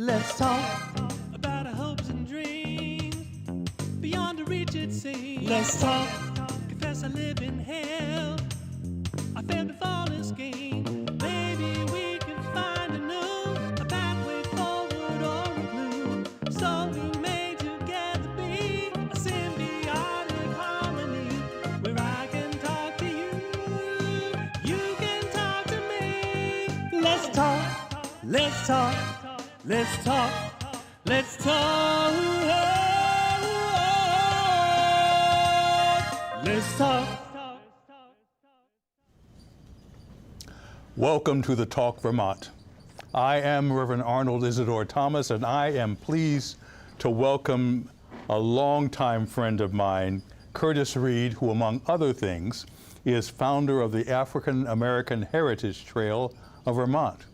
Let's talk about our hopes and dreams, beyond the reach it seems. Let's talk. Confess I live in hell, I failed to fall in scheme. Maybe we can find a pathway forward or a clue. So we may together be a symbiotic harmony, where I can talk to you, you can talk to me. Let's talk, let's talk. Let's talk, let's talk, let's talk. Welcome to the Talk Vermont. I am Reverend Arnold Isidore Thomas, and I am pleased to welcome a longtime friend of mine, Curtis Reed, who, among other things, is founder of the African American Heritage Trail of Vermont.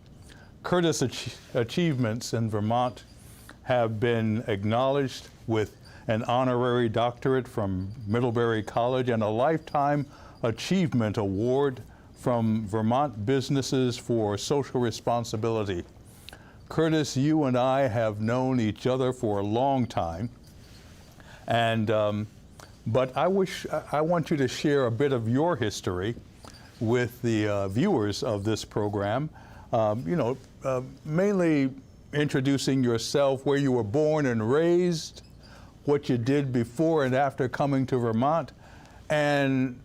Curtis' achievements in Vermont have been acknowledged with an honorary doctorate from Middlebury College and a Lifetime Achievement Award from Vermont Businesses for Social Responsibility. Curtis, you and I have known each other for a long time, and but I want you to share a bit of your history with the viewers of this program. Mainly introducing yourself, where you were born and raised, what you did before and after coming to Vermont, and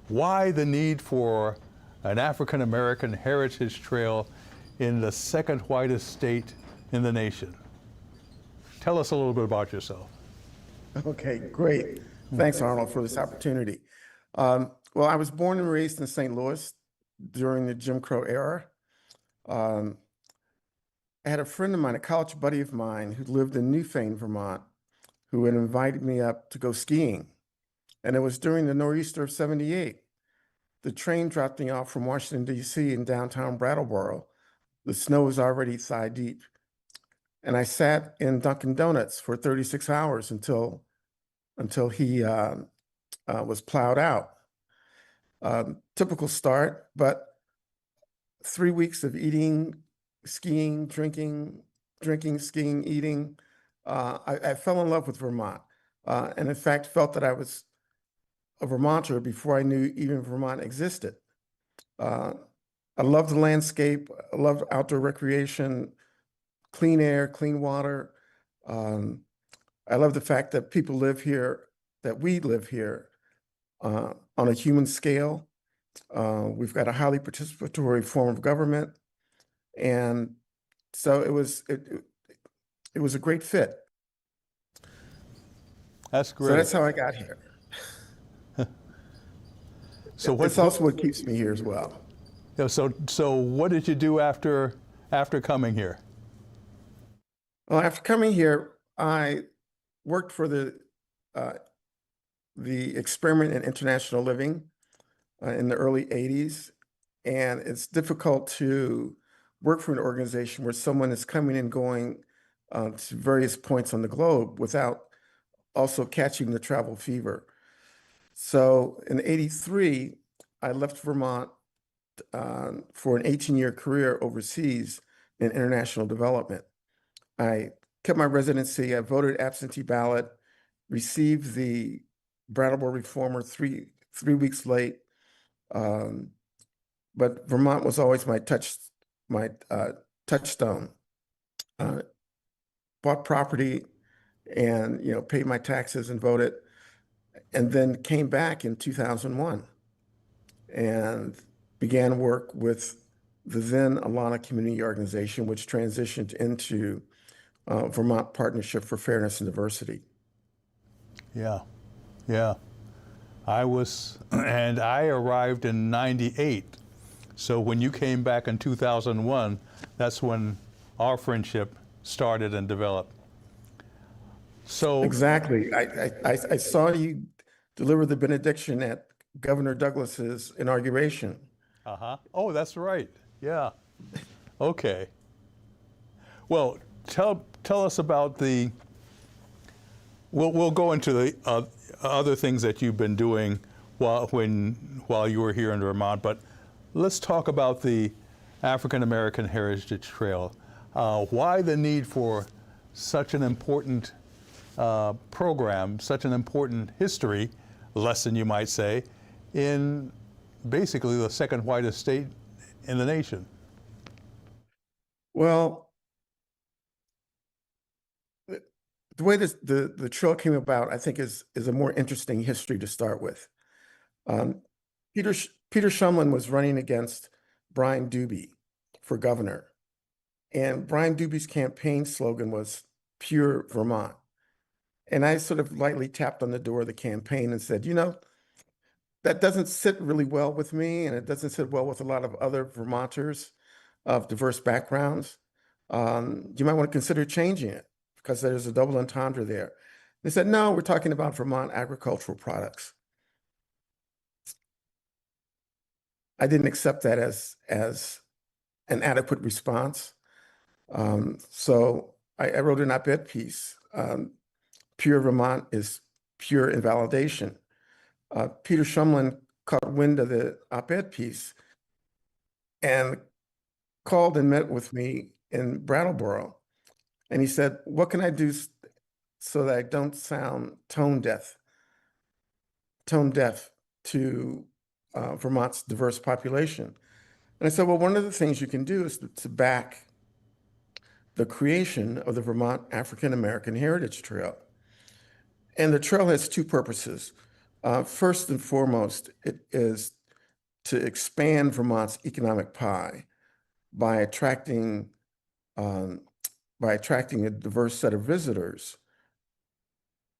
why the need for an African American heritage trail in the second whitest state in the nation. Tell us a little bit about yourself. Okay, great. Thanks, Arnold, for this opportunity. Well, I was born and raised in St. Louis during the Jim Crow era. I had a friend of mine, a college buddy of mine, who lived in Newfane, Vermont, who had invited me up to go skiing. And it was during the nor'easter of '78. The train dropped me off from Washington, D.C. in downtown Brattleboro. The snow was already thigh deep. And I sat in Dunkin' Donuts for 36 hours until he was plowed out. Typical start, but 3 weeks of eating, skiing, drinking, skiing, eating. I fell in love with Vermont, and in fact felt that I was a Vermonter before I knew even Vermont existed. I love the landscape. I love outdoor recreation, clean air, clean water. I love the fact that people live here, that we live here on a human scale. We've got a highly participatory form of government, and so it was a great fit. That's great. So that's how I got here. So it's also what keeps me here as well. So what did you do after coming here? Well, after coming here, I worked for the Experiment in International Living in the early '80s, and it's difficult to work for an organization where someone is coming and going to various points on the globe without also catching the travel fever. So in '83, I left Vermont for an 18-year career overseas in international development. I kept my residency. I voted absentee ballot, received the Brattleboro Reformer three weeks late. But Vermont was always my touchstone. Bought property and paid my taxes and voted, and then came back in 2001 and began work with the then Alana Community Organization, which transitioned into Vermont Partnership for Fairness and Diversity. Yeah. I arrived in '98. So when you came back in 2001, that's when our friendship started and developed. So exactly. I saw you deliver the benediction at Governor Douglas's inauguration. Oh, that's right. Yeah. Okay. Well, tell us about the. We'll go into the other things that you've been doing while you were here in Vermont, but let's talk about the African American Heritage Trail. Why the need for such an important program, such an important history lesson, you might say, in basically the second whitest state in the nation? Well, the way the trail came about, I think, is a more interesting history to start with. Um, Peter Shumlin was running against Brian Doobie for governor, and Brian Doobie's campaign slogan was "Pure Vermont." And I sort of lightly tapped on the door of the campaign and said, that doesn't sit really well with me, and it doesn't sit well with a lot of other Vermonters of diverse backgrounds. You might want to consider changing it because there's a double entendre there. They said, no, we're talking about Vermont agricultural products. I didn't accept that as an adequate response. So I wrote an op-ed piece. Pure Vermont is pure invalidation. Peter Shumlin caught wind of the op-ed piece and called and met with me in Brattleboro. And he said, what can I do so that I don't sound tone deaf to Vermont's diverse population? And I said, well, one of the things you can do is to back the creation of the Vermont African American Heritage Trail. And the trail has two purposes. First and foremost, it is to expand Vermont's economic pie by attracting a diverse set of visitors,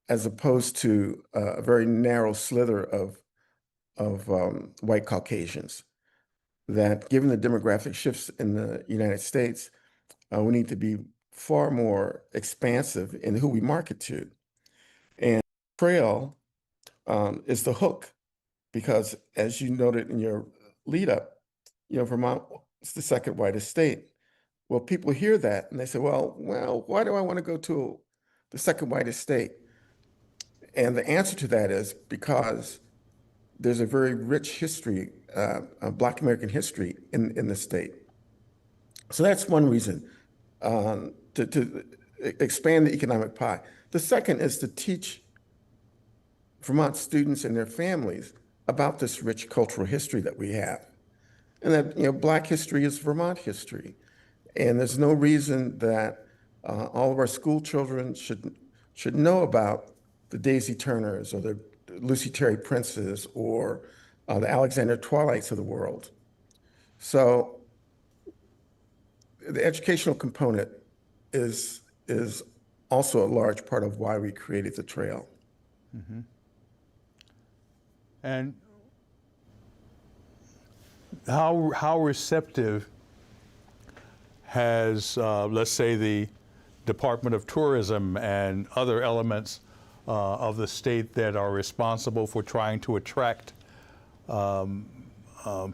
as opposed to a very narrow slither of white Caucasians. That, given the demographic shifts in the United States, we need to be far more expansive in who we market to. And trail is the hook, because as you noted in your lead up, Vermont is the second whitest state. Well, people hear that and they say, well, why do I want to go to the second whitest state? And the answer to that is because there's a very rich history, Black American history in the state. So that's one reason, to expand the economic pie. The second is to teach Vermont students and their families about this rich cultural history that we have. And that, Black history is Vermont history. And there's no reason that all of our school children should know about the Daisy Turners or the Lucy Terry Princes or the Alexander Twilights of the world. So the educational component is also a large part of why we created the trail. Mm-hmm. And how receptive has, let's say, the Department of Tourism and other elements of the state that are responsible for trying to attract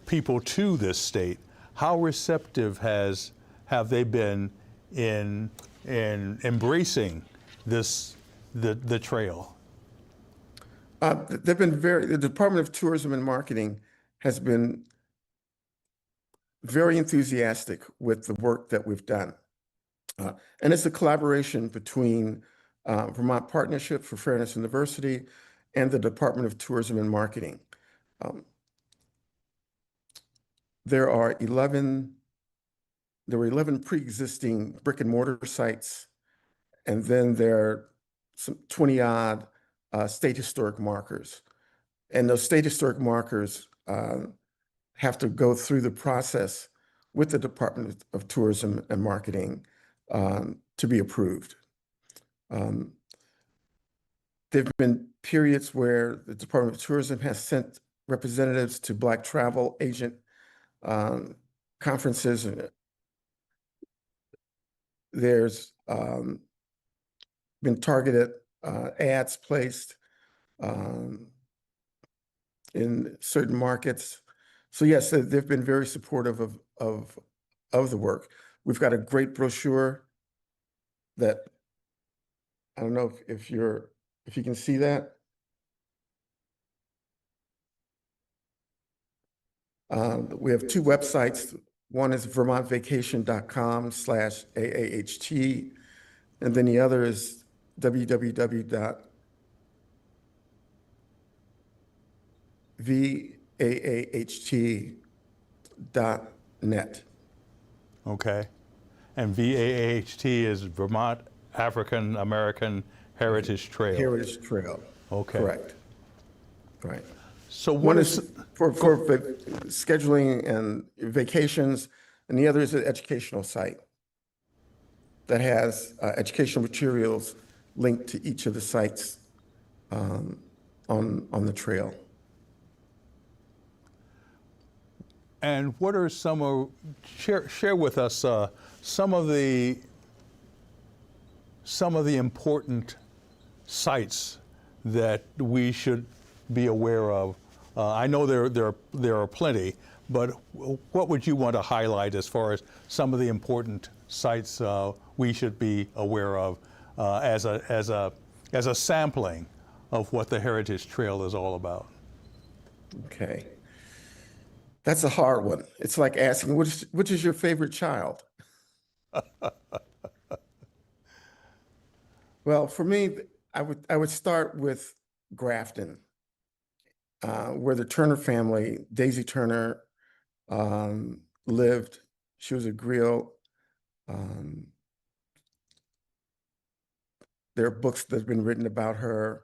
people to this state, how receptive have they been in embracing the trail? The Department of Tourism and Marketing has been very enthusiastic with the work that we've done. And it's a collaboration between Vermont Partnership for Fairness and Diversity and the Department of Tourism and Marketing. There were 11 pre-existing brick and mortar sites, and then there are some 20-odd state historic markers. And those state historic markers have to go through the process with the Department of Tourism and Marketing to be approved. There have been periods where the Department of Tourism has sent representatives to Black travel agent conferences. There's been targeted ads placed in certain markets. So yes, they've been very supportive of the work. We've got a great brochure that, I don't know if you can see that. We have two websites. One is vermontvacation.com/AAHT, and then the other is www.vaAHT.net. Okay. And VAAHT is Vermont African American Heritage Trail. Heritage Trail. Okay. Correct. Right. So what One is, is for scheduling and vacations, and the other is an educational site that has educational materials linked to each of the sites on the trail. and what are some of, share with us some of the important sites that we should be aware of. I know there are plenty, but what would you want to highlight as far as some of the important sites we should be aware of as a sampling of what the Heritage Trail is all about? Okay. That's a hard one. It's like asking, which is your favorite child? Well, for me, I would start with Grafton, where the Turner family, Daisy Turner, lived. She was a griot. There are books that have been written about her.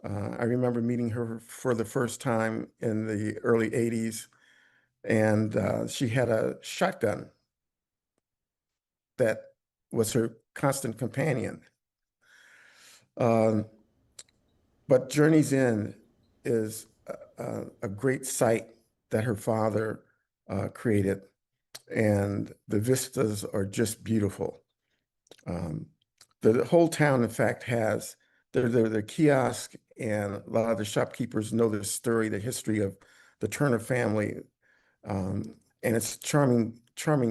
I remember meeting her for the first time in the early 80s, and she had a shotgun that was her constant companion. But Journey's End is a great site that her father created, and the vistas are just beautiful. The whole town, in fact, has their kiosk, and a lot of the shopkeepers know the story, the history of the Turner family, and it's a charming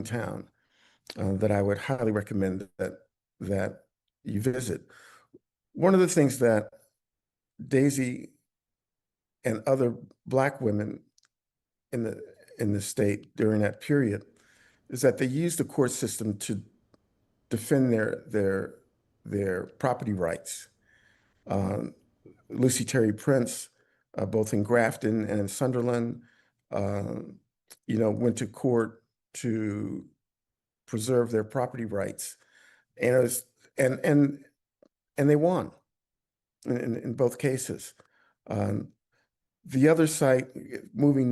town that I would highly recommend that you visit. One of the things that Daisy and other Black women in the state during that period is that they used the court system to defend their property rights. Lucy Terry Prince, both in Grafton and in Sunderland, went to court to preserve their property rights, and it was, and they won in both cases. The other site, moving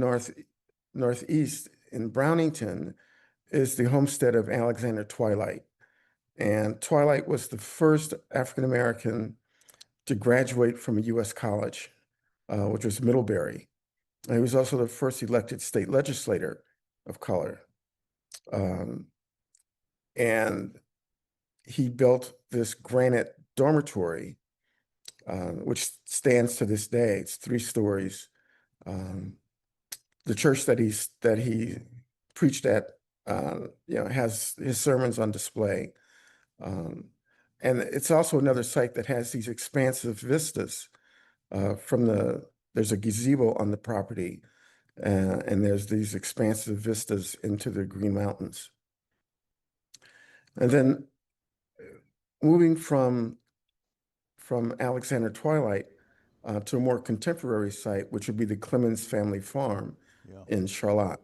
northeast in Brownington, is the homestead of Alexander Twilight. And Twilight was the first African-American to graduate from a U.S. college, which was Middlebury. And he was also the first elected state legislator of color. And he built this granite dormitory, which stands to this day. It's 3 stories. The church that he preached at, has his sermons on display. And it's also another site that has these expansive vistas there's a gazebo on the property, and there's these expansive vistas into the Green Mountains. And then moving from Alexander Twilight to a more contemporary site, which would be the Clemens family farm in Charlotte.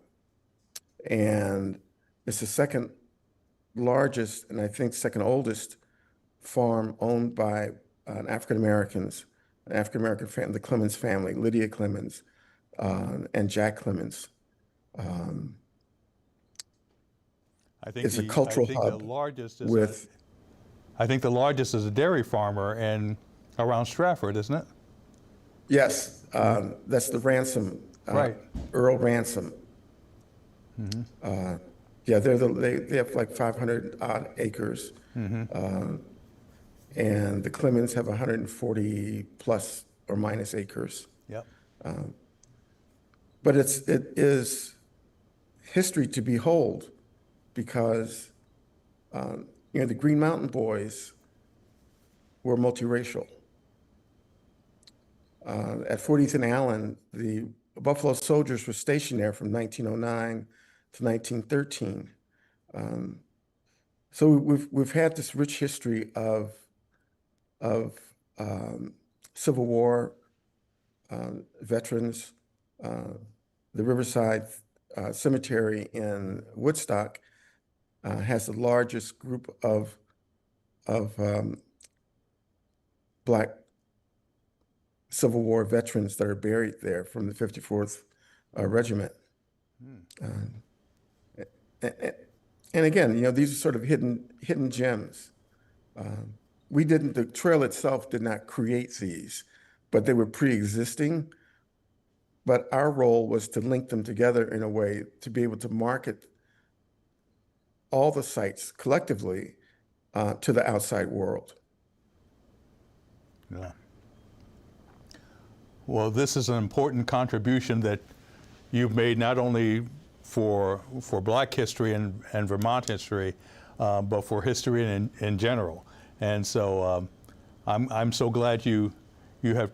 And it's the second largest, and I think second oldest, farm owned by an African-American family, the Clemens family, Lydia Clemens and Jack Clemens. It's a cultural hub. I think the largest is a dairy farmer around Stratford, isn't it? Yes, that's the Ransom, right. Earl Ransom. Yeah, they have like 500 odd acres. And the Clemens have 140 plus or minus acres. Yep. But it is history to behold, because the Green Mountain Boys were multiracial. At 40th and Allen, the Buffalo Soldiers were stationed there from 1909 to 1913. So we've had this rich history of Civil War veterans. The Riverside Cemetery in Woodstock has the largest group of Black Civil War veterans that are buried there from the 54th Regiment. And again, these are sort of hidden gems. The trail itself did not create these, but they were pre-existing. But our role was to link them together in a way to be able to market all the sites collectively to the outside world. Yeah. Well, this is an important contribution that you've made not only for Black history and Vermont history, but for history in general. And so I'm so glad you have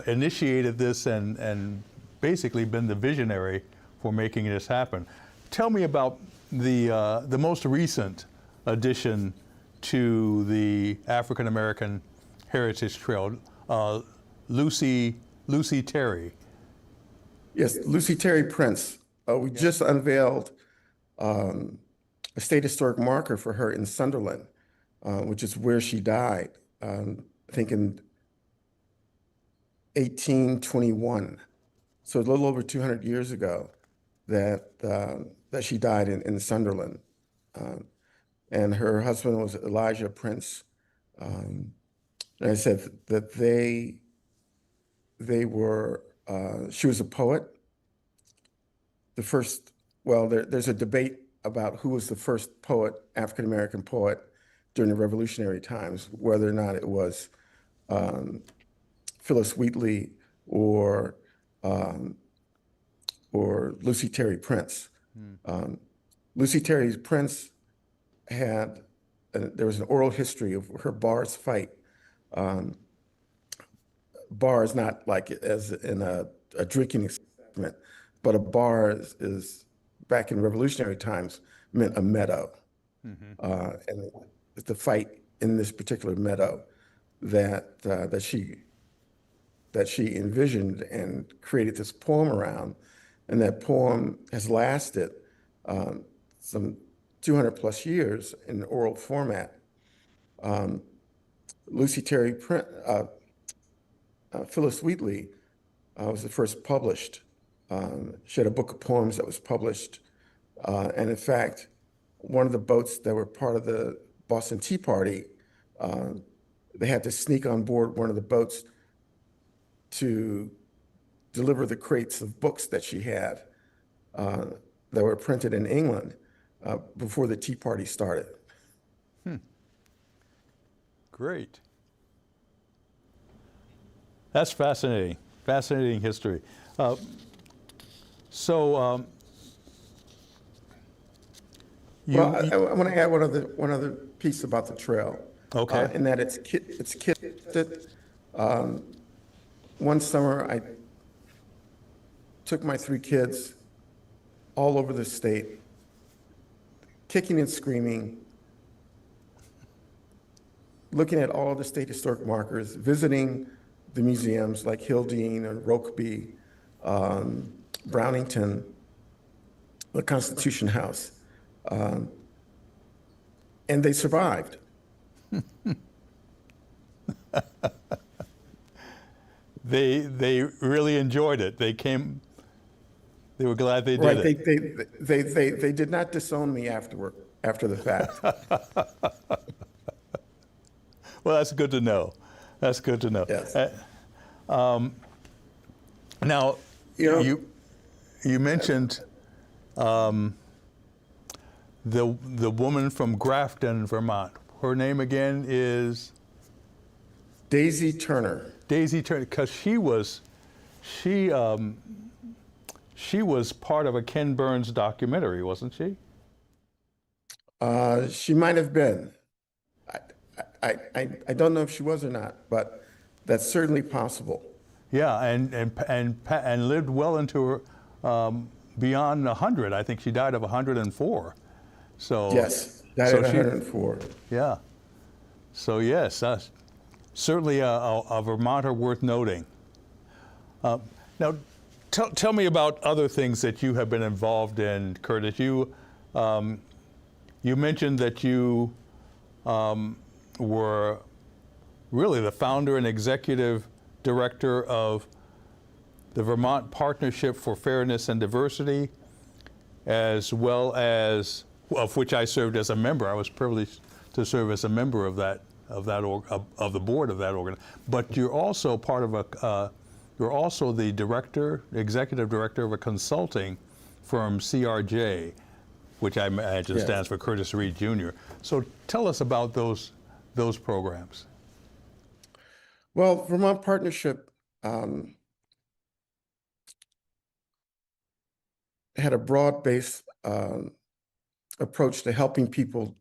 initiated this and basically been the visionary for making this happen. Tell me about the most recent addition to the African American Heritage Trail, Lucy Terry. Yes, Lucy Terry Prince. We just unveiled a state historic marker for her in Sunderland, which is where she died, I think in 1821. So a little over 200 years ago that she died in Sunderland. And her husband was Elijah Prince. And I said that they were, she was a poet. There's a debate about who was the first poet, African-American poet during the Revolutionary times, whether or not it was Phyllis Wheatley or Lucy Terry Prince. Lucy Terry Prince there was an oral history of her bars fight. Bars, not like as in a drinking experiment, but a bar is back in Revolutionary times meant a meadow. And it's the fight in this particular meadow that she envisioned and created this poem around. And that poem has lasted some 200 plus years in oral format. Lucy Terry Phyllis Wheatley was the first published. She had a book of poems that was published. And in fact, one of the boats that were part of the Boston Tea Party, they had to sneak on board one of the boats to deliver the crates of books that she had that were printed in England before the Tea Party started. Great. That's fascinating. Fascinating history. You Well, I want to add one other piece about the trail. Okay. In that it's kitted. One summer, I took my 3 kids all over the state, kicking and screaming, looking at all of the state historic markers, visiting the museums like Hildene and Rokeby, Brownington, the Constitution House. And they survived. They really enjoyed it. They were glad they did Right, it. they did not disown me after the fact. Well, that's good to know. That's good to know. Yes. Now, you mentioned the woman from Grafton, Vermont. Her name again is Daisy Turner. Daisy Turner, because she was part of a Ken Burns documentary, wasn't she? She might have been. I don't know if she was or not, but that's certainly possible. Yeah, and lived well into her beyond 100. I think she died of 104. So, Yes, died so at she, 104. yeah. So yes, certainly a Vermonter worth noting. Now, tell me about other things that you have been involved in, Curtis. You mentioned that you were really the founder and executive director of the Vermont Partnership for Fairness and Diversity, as well as, of which I served as a member. I was privileged to serve as a member of the board of that organ. But you're also part of you're also the executive director of a consulting firm, CRJ, which I imagine stands for Curtis Reed Jr. So tell us about those programs. Well, Vermont Partnership had a broad-based approach to helping people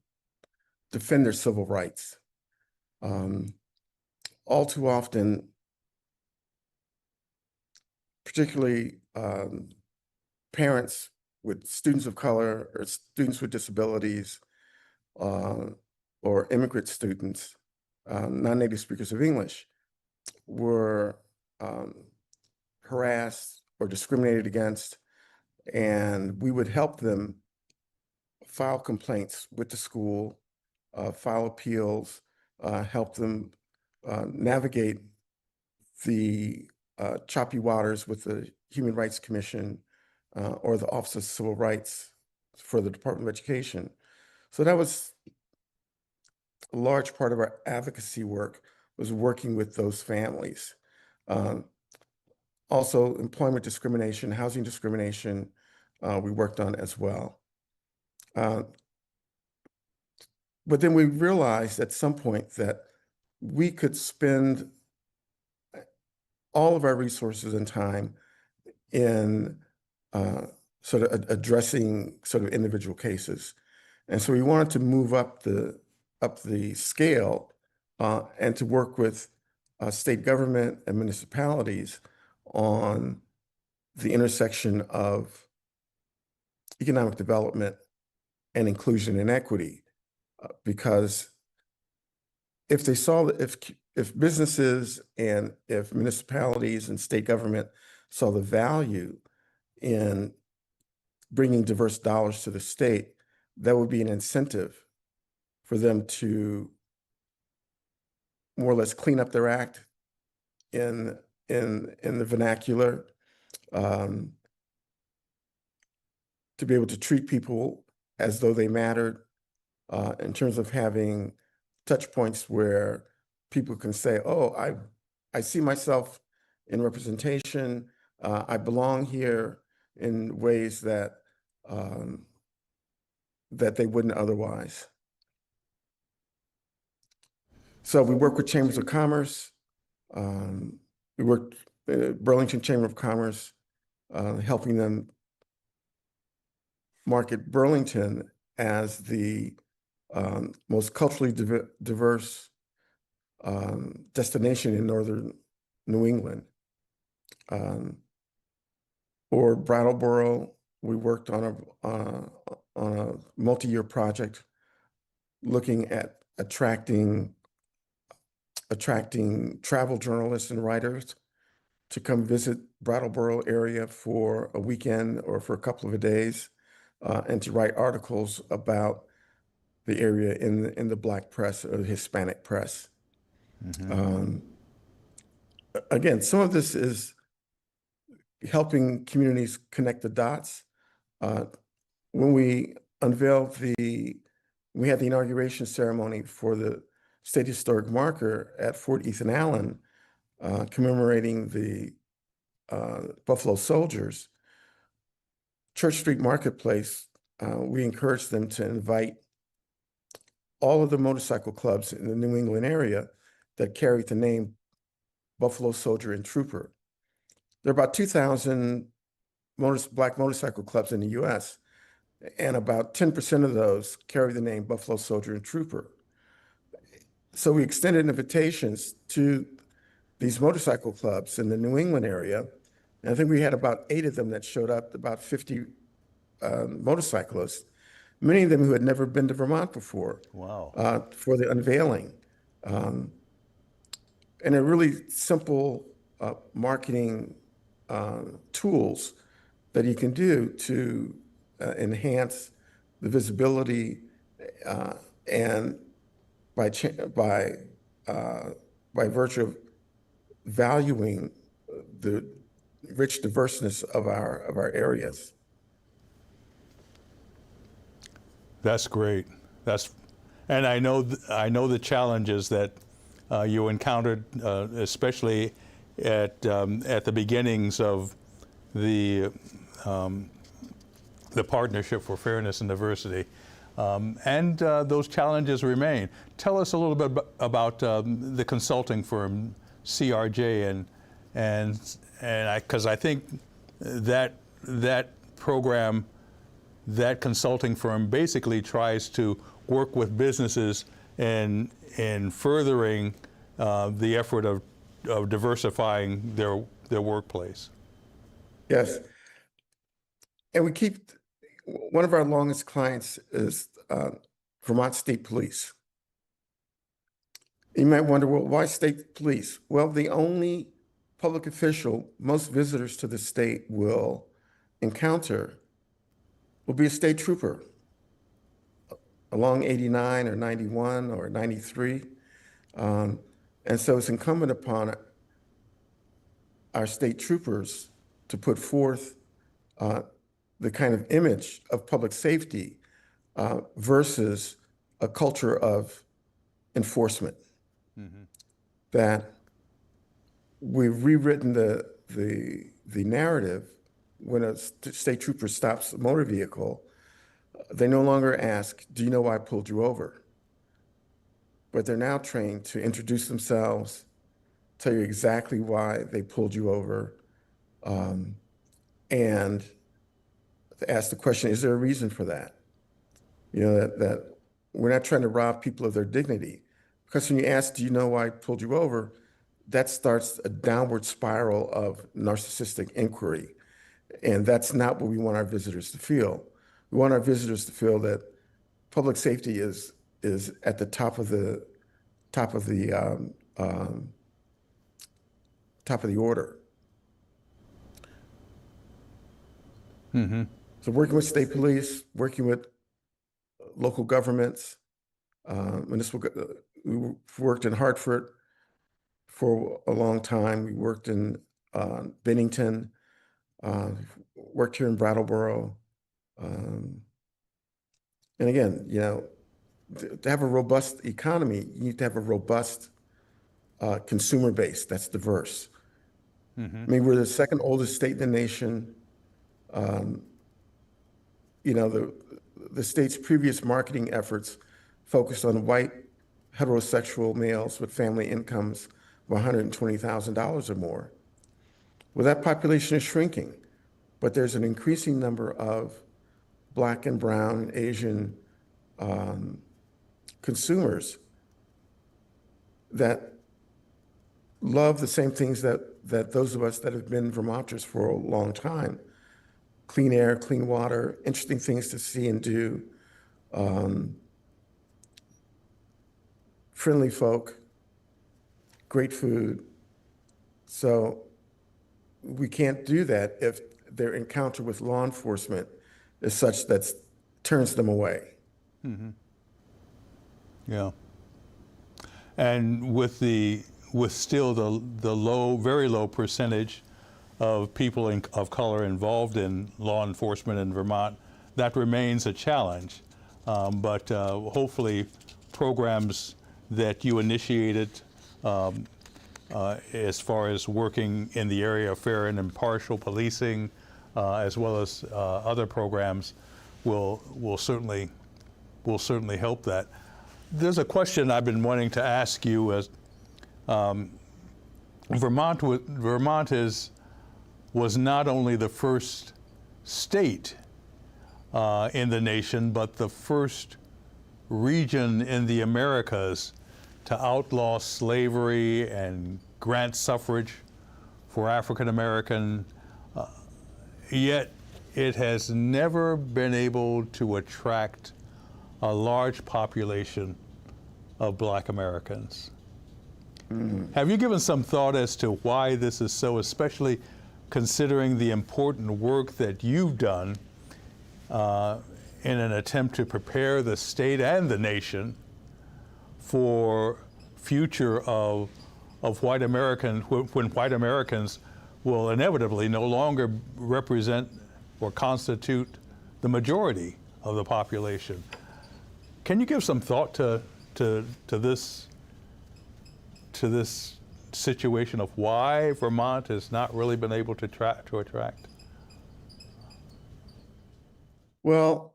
defend their civil rights. All too often, particularly parents with students of color or students with disabilities or immigrant students, non-native speakers of English, were harassed or discriminated against, and we would help them file complaints with the school, file appeals, help them navigate the choppy waters with the Human Rights Commission or the Office of Civil Rights for the Department of Education. So that was a large part of our advocacy work, was working with those families. Also, employment discrimination, housing discrimination, we worked on as well. But then we realized at some point that we could spend all of our resources and time in sort of addressing sort of individual cases. And so we wanted to move up the scale and to work with state government and municipalities on the intersection of economic development and inclusion and equity, because if they saw that if businesses and if municipalities and state government saw the value in bringing diverse dollars to the state, that would be an incentive for them to more or less clean up their act in the vernacular, to be able to treat people as though they mattered, in terms of having touch points where people can say, oh, I see myself in representation, I belong here in ways that that they wouldn't otherwise. So we work with chambers of commerce. We worked Burlington Chamber of Commerce, helping them market Burlington as the most culturally diverse destination in northern New England. Or Brattleboro, we worked on a multi-year project looking at attracting travel journalists and writers to come visit Brattleboro area for a weekend or for a couple of days, and to write articles about the area in the Black press or the Hispanic press. Again, some of this is helping communities connect the dots. When we unveiled we had the inauguration ceremony for the State Historic Marker at Fort Ethan Allen, commemorating the Buffalo Soldiers. Church Street Marketplace, we encouraged them to invite all of the motorcycle clubs in the New England area that carried the name Buffalo Soldier and Trooper. There are about 2,000 Black motorcycle clubs in the US, and about 10% of those carry the name Buffalo Soldier and Trooper. So we extended invitations to these motorcycle clubs in the New England area And I think we had about 8 of them that showed up, about 50 motorcyclists, many of them who had never been to Vermont before. Wow. For the unveiling. And a really simple marketing tools that you can do to enhance the visibility and by virtue of valuing the rich diverseness of our areas. That's great. And I know the challenges that you encountered, especially at the beginnings of the Partnership for Fairness and Diversity, and those challenges remain. Tell us a little bit about the consulting firm CRJ, because I think that program, that consulting firm, basically tries to work with businesses in furthering the effort of diversifying their workplace. Yes. And one of our longest clients is Vermont State Police. You might wonder, well, why state police? Well, the only public official most visitors to the state will encounter will be a state trooper along 89 or 91 or 93. And so it's incumbent upon our state troopers to put forth the kind of image of public safety versus a culture of enforcement. Mm-hmm. That we've rewritten the narrative. When a state trooper stops a motor vehicle, they no longer ask, "Do you know why I pulled you over?" But they're now trained to introduce themselves, tell you exactly why they pulled you over, and to ask the question, is there a reason for that? You know, that we're not trying to rob people of their dignity. Because when you ask, do you know why I pulled you over? That starts a downward spiral of narcissistic inquiry. And that's not what we want our visitors to feel. We want our visitors to feel that public safety is at the top of the order. Mm-hmm. So working with state police, working with local governments, we worked in Hartford for a long time. We worked in Bennington, worked here in Brattleboro. And again, you know, to have a robust economy, you need to have a robust consumer base that's diverse. Mm-hmm. I mean, we're the second oldest state in the nation. You know, the state's previous marketing efforts focused on white heterosexual males with family incomes of $120,000 or more. Well, that population is shrinking, but there's an increasing number of Black and brown and Asian consumers that love the same things that those of us that have been Vermonters for a long time: clean air, clean water, interesting things to see and do, friendly folk, great food. So we can't do that if their encounter with law enforcement is such that turns them away. Mm-hmm. Yeah. And with still the very low percentage of people of color involved in law enforcement in Vermont, that remains a challenge. But hopefully programs that you initiated as far as working in the area of fair and impartial policing, as well as other programs, will certainly help that. There's a question I've been wanting to ask you. As Vermont was not only the first state in the nation, but the first region in the Americas to outlaw slavery and grant suffrage for African American yet it has never been able to attract a large population of Black Americans. Have you given some thought as to why this is so, especially considering the important work that you've done in an attempt to prepare the state and the nation for future of white Americans, when white Americans will inevitably no longer represent or constitute the majority of the population? Can you give some thought to this situation of why Vermont has not really been able to attract? Well,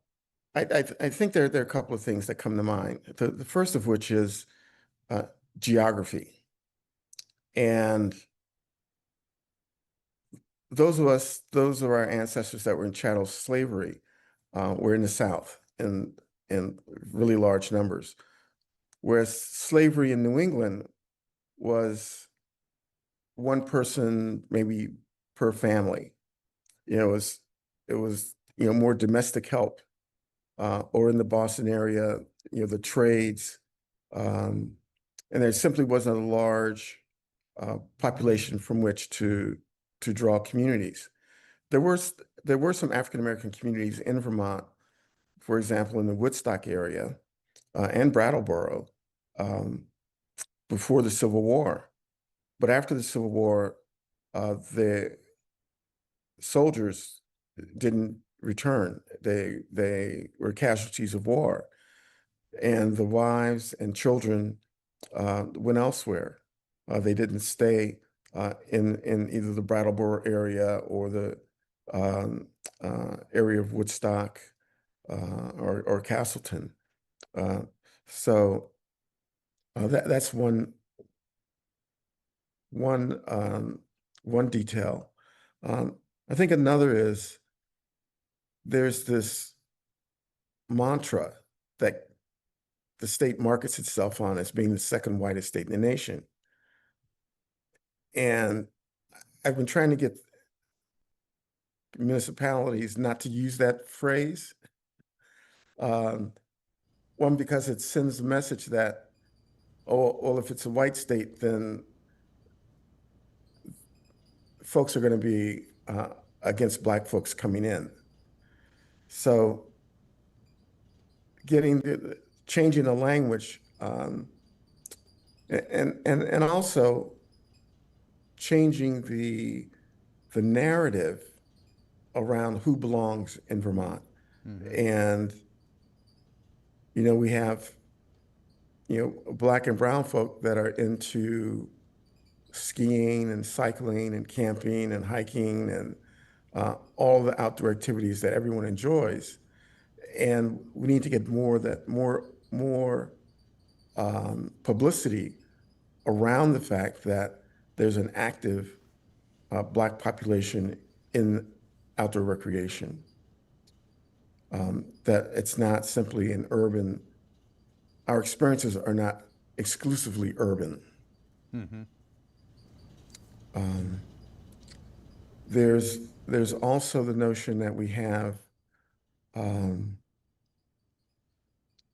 I think there are a couple of things that come to mind. The first of which is geography. And those of our ancestors that were in chattel slavery were in the South in really large numbers, whereas slavery in New England was one person maybe per family. It was more domestic help, or in the Boston area, the trades, and there simply wasn't a large population from which to draw communities. There were some African American communities in Vermont, for example, in the Woodstock area and Brattleboro before the Civil War. But after the Civil War, the soldiers didn't return. They were casualties of war, and the wives and children went elsewhere. They didn't stay in either the Brattleboro area or the area of Woodstock or Castleton. So that's one detail. I think another is there's this mantra that the state markets itself on as being the second whitest state in the nation. And I've been trying to get municipalities not to use that phrase. One, because it sends a message that, oh, well, if it's a white state, then folks are going to be against Black folks coming in. So changing the language and also changing the narrative around who belongs in Vermont. And we have Black and brown folk that are into skiing and cycling and camping and hiking and all the outdoor activities that everyone enjoys. And we need to get more publicity around the fact that there's an active Black population in outdoor recreation. That it's not simply an urban. Our experiences are not exclusively urban. There's also the notion that we have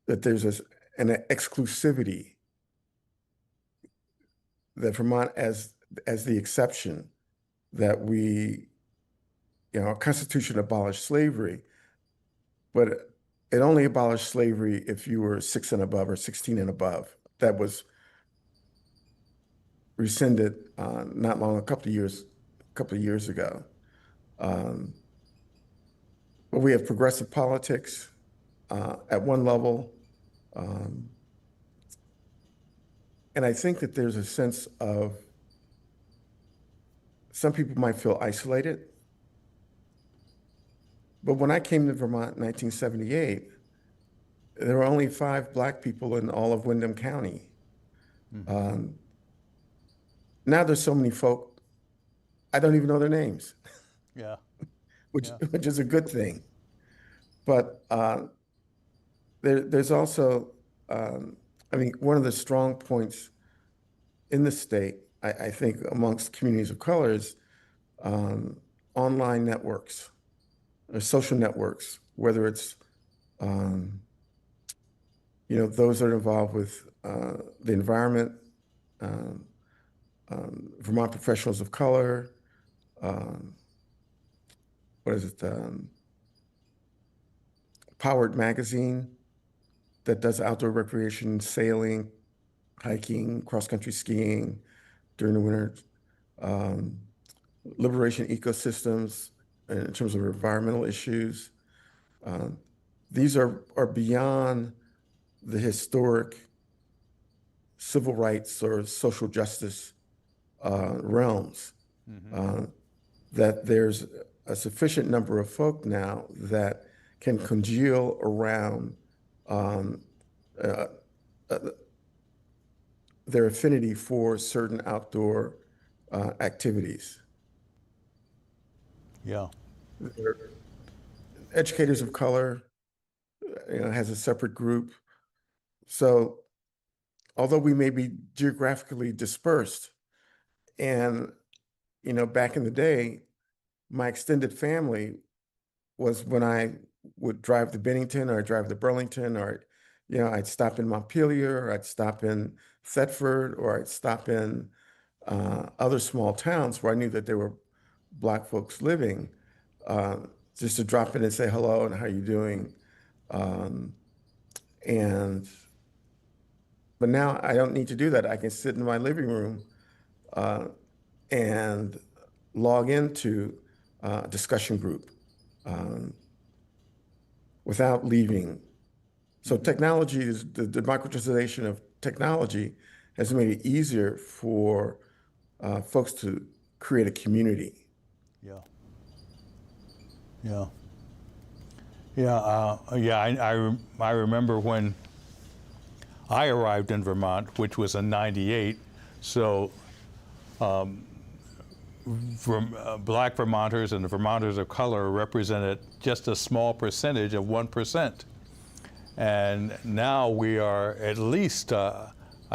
that there's an exclusivity, that Vermont as the exception, that our Constitution abolished slavery, but it only abolished slavery if you were 6 and above or 16 and above. That was rescinded not long, a couple of years ago. But we have progressive politics at one level. And I think that there's a sense of, some people might feel isolated. But when I came to Vermont in 1978, there were only 5 Black people in all of Windham County. Now there's so many folk, I don't even know their names. Yeah. Which is a good thing. But there's also, one of the strong points in the state, I think, amongst communities of colors, online networks or social networks, whether it's those that are involved with the environment, um, Vermont Professionals of Color, um, what is it, Powered Magazine that does outdoor recreation, sailing, hiking, cross-country skiing during the winter, um, Liberation Ecosystems in terms of environmental issues. Um, these are beyond the historic civil rights or social justice realms. That there's a sufficient number of folk now that can congeal around um, uh, uh, their affinity for certain outdoor activities. Yeah. They're educators of color, has a separate group. So although we may be geographically dispersed, and back in the day, my extended family was when I would drive to Bennington or drive to Burlington, or I'd stop in Montpelier, or I'd stop in Thetford, or I'd stop in other small towns where I knew that there were Black folks living, uh, just to drop in and say hello and how you doing. Um, and but now I don't need to do that. I can sit in my living room uh, and log into a discussion group um, without leaving. So technology is the democratization of technology has made it easier for folks to create a community. Yeah. Yeah. Yeah. I remember when I arrived in Vermont, which was in '98. So Black Vermonters and the Vermonters of color represented just a small percentage of 1%. And now we are at least, I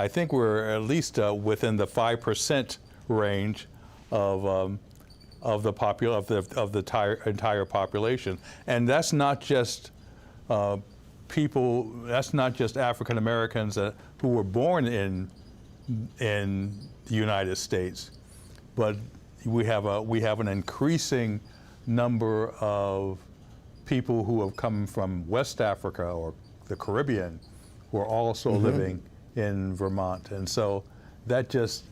think we're at least within the 5% range of the entire population. And that's not just people. That's not just African Americans who were born in the United States, but we have an increasing number of people who have come from West Africa or the Caribbean who are also living in Vermont, and so that just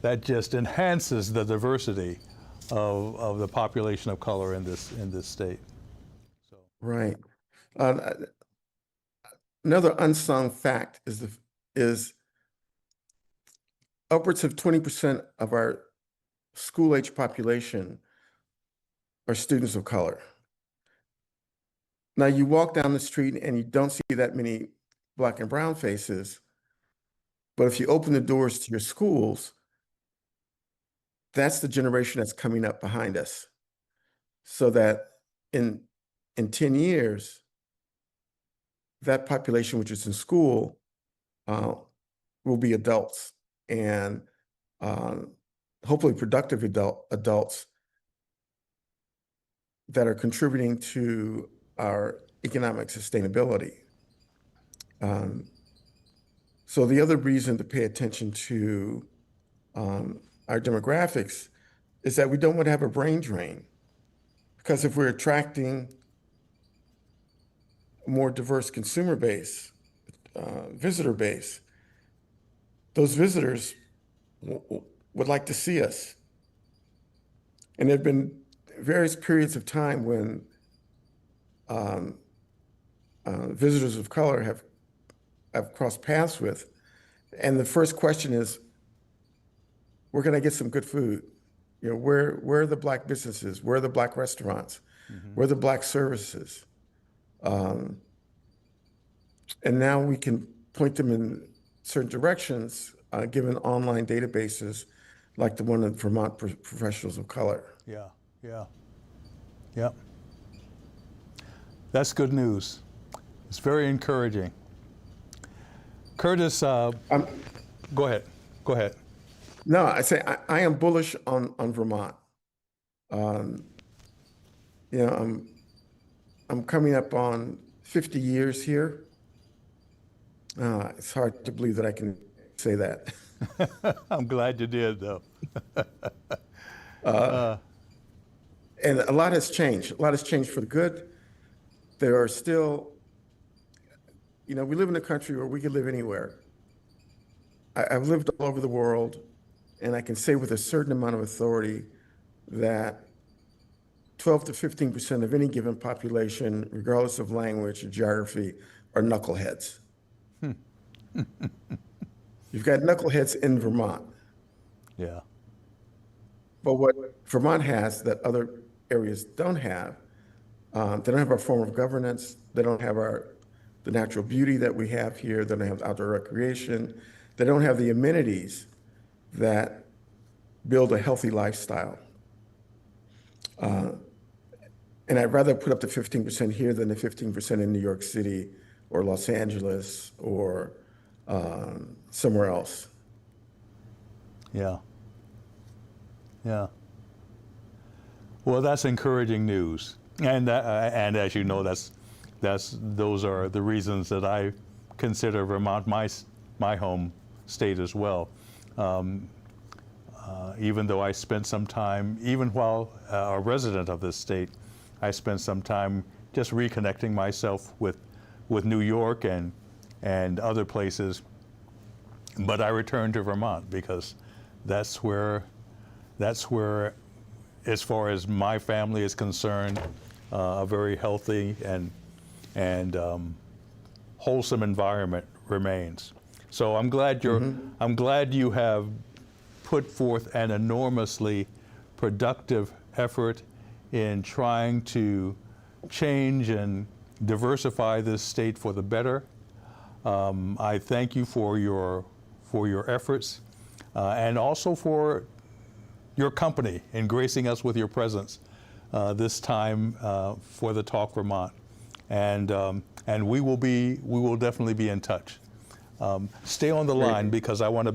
enhances the diversity of the population of color in this state. So. Right. Another unsung fact is upwards of 20% of our school-age population are students of color. Now, you walk down the street and you don't see that many Black and brown faces, but if you open the doors to your schools, that's the generation that's coming up behind us. So that in 10 years, that population which is in school will be adults, and hopefully productive adults that are contributing to our economic sustainability. So the other reason to pay attention to our demographics is that we don't want to have a brain drain, because if we're attracting a more diverse consumer base, visitor base, those visitors would like to see us. And there have been various periods of time when visitors of color have crossed paths with. And the first question is, where can I get some good food? Where are the Black businesses? Where are the Black restaurants? Where are the Black services? And now we can point them in certain directions, given online databases like the one of Vermont Professionals of Color. Yeah. That's good news. It's very encouraging. Curtis, go ahead. No, I say I am bullish on Vermont. Um, you know, I'm coming up on 50 years here. It's hard to believe that I can say that. I'm glad you did, though. And a lot has changed. A lot has changed for the good. There are still, we live in a country where we can live anywhere. I've lived all over the world, and I can say with a certain amount of authority that 12 to 15% of any given population, regardless of language or geography, are knuckleheads. You've got knuckleheads in Vermont. Yeah. But what Vermont has that other areas don't have, they don't have our form of governance. They don't have the natural beauty that we have here. They don't have outdoor recreation. They don't have the amenities that build a healthy lifestyle. And I'd rather put up to 15% here than the 15% in New York City or Los Angeles or somewhere else. Yeah. Yeah. Well, that's encouraging news, and as you know, those are the reasons that I consider Vermont my home state as well. Even though I spent some time, even while a resident of this state, I spent some time just reconnecting myself with New York and other places. But I returned to Vermont because that's where, as far as my family is concerned, a very healthy and wholesome environment remains. So I'm glad I'm glad you have put forth an enormously productive effort in trying to change and diversify this state for the better. I thank you for your efforts and also for your company in gracing us with your presence this time for the Talk Vermont, and we will definitely be in touch. Stay on the line because I want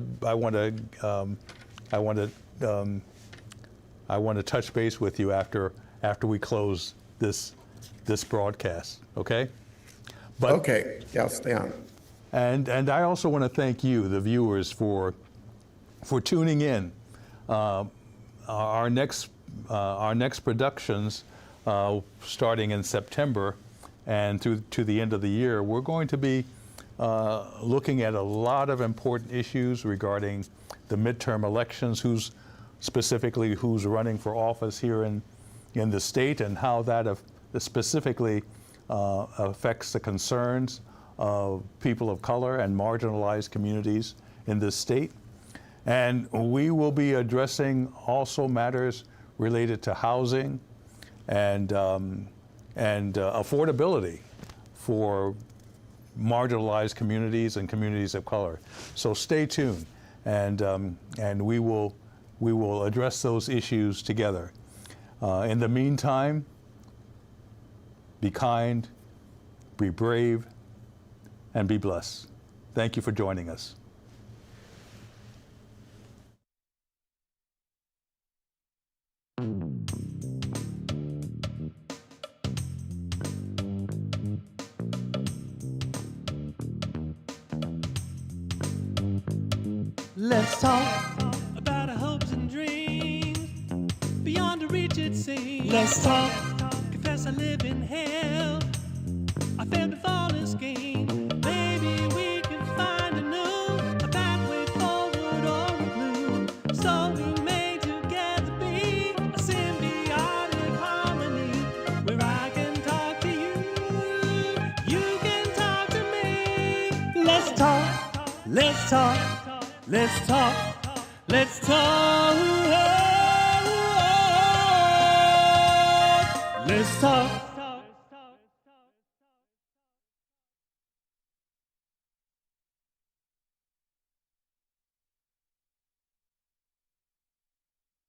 to touch base with you after we close this broadcast. Okay? Okay, yeah, I'll stay on. And I also want to thank you, the viewers, for tuning in. Our next productions, starting in September and to the end of the year, we're going to be looking at a lot of important issues regarding the midterm elections, who's running for office here in the state, and how that specifically affects the concerns of people of color and marginalized communities in this state. And we will be addressing also matters related to housing and affordability for marginalized communities and communities of color. So stay tuned, and we will address those issues together. In the meantime, be kind, be brave, and be blessed. Thank you for joining us. Let's talk about our hopes and dreams. Beyond the reach it seems. Let's talk. Confess I live in hell. I failed to fall this game. Maybe we can find a pathway forward or a clue. So we may together be a symbiotic harmony where I can talk to you. You can talk to me. Let's talk. Let's talk. Let's talk, let's talk, let's talk.